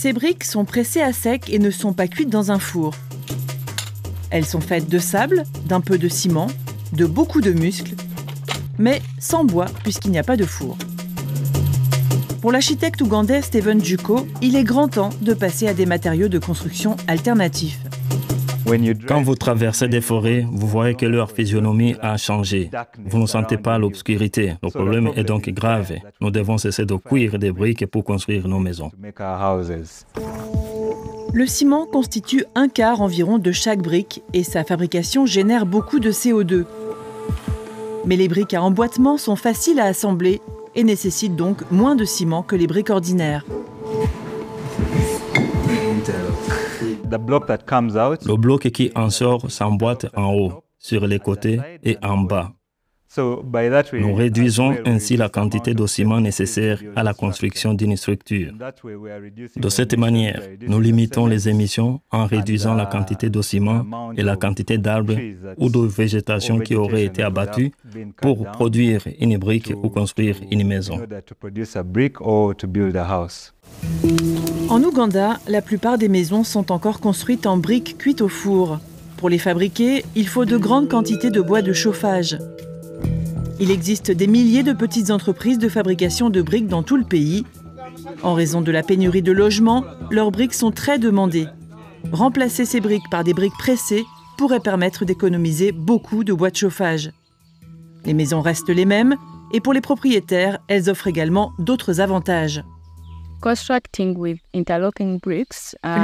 Ces briques sont pressées à sec et ne sont pas cuites dans un four. Elles sont faites de sable, d'un peu de ciment, de beaucoup de muscles, mais sans bois puisqu'il n'y a pas de four. Pour l'architecte ougandais Stephen Juko, il est grand temps de passer à des matériaux de construction alternatifs. Quand vous traversez des forêts, vous voyez que leur physionomie a changé. Vous ne sentez pas l'obscurité. Le problème est donc grave. Nous devons cesser de cuire des briques pour construire nos maisons. Le ciment constitue un quart environ de chaque brique et sa fabrication génère beaucoup de CO2. Mais les briques à emboîtement sont faciles à assembler et nécessitent donc moins de ciment que les briques ordinaires. Le bloc qui en sort s'emboîte en haut, sur les côtés et en bas. Nous réduisons ainsi la quantité de ciment nécessaire à la construction d'une structure. De cette manière, nous limitons les émissions en réduisant la quantité de ciment et la quantité d'arbres ou de végétation qui auraient été abattus pour produire une brique ou construire une maison. En Ouganda, la plupart des maisons sont encore construites en briques cuites au four. Pour les fabriquer, il faut de grandes quantités de bois de chauffage. Il existe des milliers de petites entreprises de fabrication de briques dans tout le pays. En raison de la pénurie de logements, leurs briques sont très demandées. Remplacer ces briques par des briques pressées pourrait permettre d'économiser beaucoup de bois de chauffage. Les maisons restent les mêmes et pour les propriétaires, elles offrent également d'autres avantages.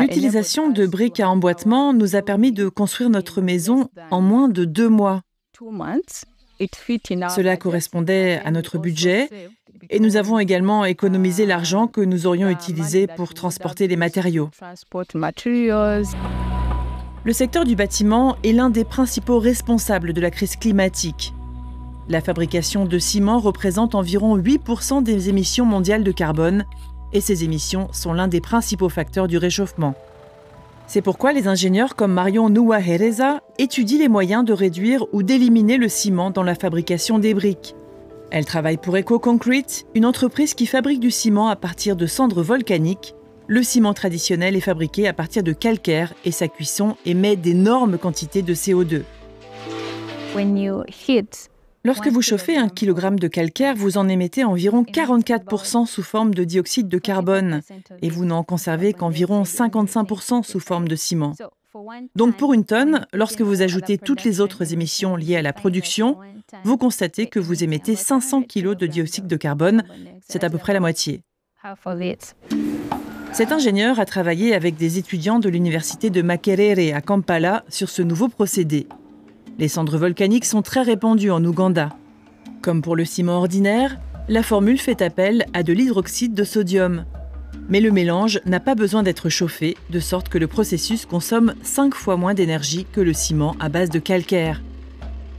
L'utilisation de briques à emboîtement nous a permis de construire notre maison en moins de 2 mois. Cela correspondait à notre budget et nous avons également économisé l'argent que nous aurions utilisé pour transporter les matériaux. Le secteur du bâtiment est l'un des principaux responsables de la crise climatique. La fabrication de ciment représente environ 8% des émissions mondiales de carbone et ces émissions sont l'un des principaux facteurs du réchauffement. C'est pourquoi les ingénieurs comme Marion Nouahereza étudient les moyens de réduire ou d'éliminer le ciment dans la fabrication des briques. Elle travaille pour EcoConcrete, une entreprise qui fabrique du ciment à partir de cendres volcaniques. Le ciment traditionnel est fabriqué à partir de calcaire et sa cuisson émet d'énormes quantités de CO2. Lorsque vous chauffez 1 kg de calcaire, vous en émettez environ 44% sous forme de dioxyde de carbone et vous n'en conservez qu'environ 55% sous forme de ciment. Donc pour une tonne, lorsque vous ajoutez toutes les autres émissions liées à la production, vous constatez que vous émettez 500 kg de dioxyde de carbone, c'est à peu près la moitié. Cet ingénieur a travaillé avec des étudiants de l'université de Makerere à Kampala sur ce nouveau procédé. Les cendres volcaniques sont très répandues en Ouganda. Comme pour le ciment ordinaire, la formule fait appel à de l'hydroxyde de sodium. Mais le mélange n'a pas besoin d'être chauffé, de sorte que le processus consomme 5 fois moins d'énergie que le ciment à base de calcaire.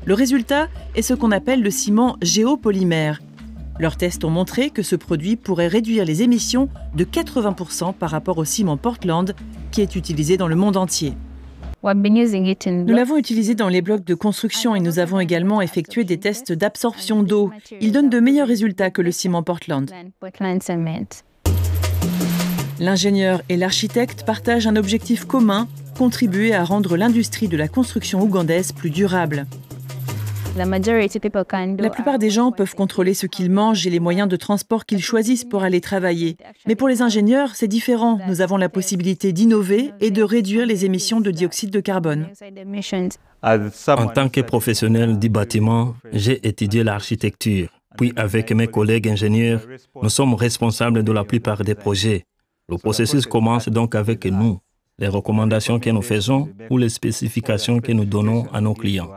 Le résultat est ce qu'on appelle le ciment géopolymère. Leurs tests ont montré que ce produit pourrait réduire les émissions de 80% par rapport au ciment Portland qui est utilisé dans le monde entier. Nous l'avons utilisé dans les blocs de construction et nous avons également effectué des tests d'absorption d'eau. Il donne de meilleurs résultats que le ciment Portland. L'ingénieur et l'architecte partagent un objectif commun, contribuer à rendre l'industrie de la construction ougandaise plus durable. La plupart des gens peuvent contrôler ce qu'ils mangent et les moyens de transport qu'ils choisissent pour aller travailler. Mais pour les ingénieurs, c'est différent. Nous avons la possibilité d'innover et de réduire les émissions de dioxyde de carbone. En tant que professionnel du bâtiment, j'ai étudié l'architecture. Puis avec mes collègues ingénieurs, nous sommes responsables de la plupart des projets. Le processus commence donc avec nous, les recommandations que nous faisons ou les spécifications que nous donnons à nos clients.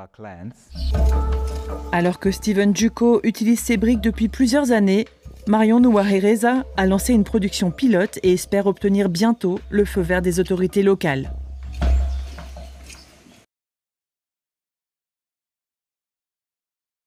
Alors que Stephen Juko utilise ces briques depuis plusieurs années, Marion Nouahereza a lancé une production pilote et espère obtenir bientôt le feu vert des autorités locales.